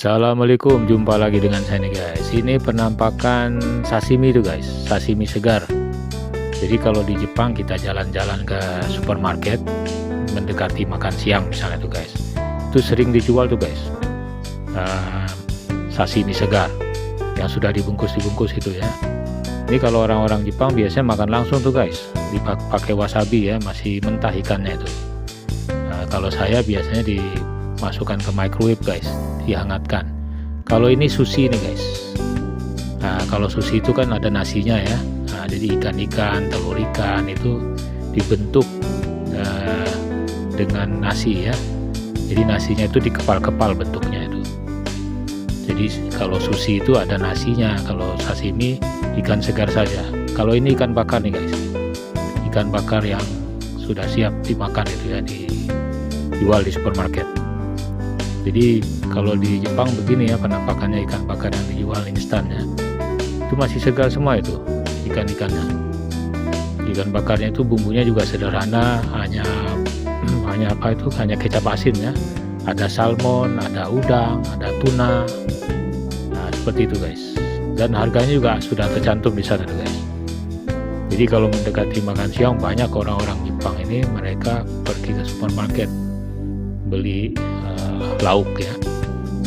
Assalamualaikum, jumpa lagi dengan saya nih guys. Ini penampakan sashimi tuh guys, sashimi segar. Jadi kalau di Jepang kita jalan-jalan ke supermarket mendekati makan siang misalnya tuh guys, itu sering dijual tuh guys, sashimi segar yang sudah dibungkus itu ya. Ini kalau orang-orang Jepang biasanya makan langsung tuh guys, dipakai wasabi ya, masih mentah ikannya itu. Kalau saya biasanya dimasukkan ke microwave guys, dihangatkan. Kalau ini sushi nih guys. Nah, kalau sushi itu kan ada nasinya ya. Nah, jadi ikan-ikan, telur ikan itu dibentuk dengan nasi ya. Jadi nasinya itu dikepal-kepal bentuknya itu. Jadi kalau sushi itu ada nasinya, kalau sashimi ikan segar saja. Kalau ini ikan bakar nih guys. Ikan bakar yang sudah siap dimakan itu ya, dijual di supermarket. Jadi kalau di Jepang begini ya penampakannya, ikan bakar yang dijual instan ya, itu masih segar semua itu ikan-ikannya. Ikan bakarnya itu bumbunya juga sederhana, hanya apa itu, hanya kecap asin ya. Ada salmon, ada udang, ada tuna. Nah, seperti itu guys. Dan harganya juga sudah tercantum di sana tuh guys. Jadi kalau mendekati makan siang, banyak orang-orang Jepang ini mereka pergi ke supermarket beli lauk ya,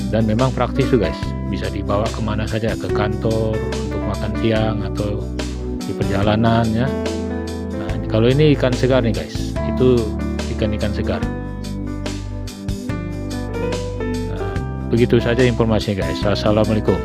dan memang praktis tuh guys, bisa dibawa kemana saja, ke kantor untuk makan siang atau di perjalanan ya. Nah, kalau ini ikan segar nih guys, itu ikan segar. Begitu saja informasinya guys. Assalamualaikum.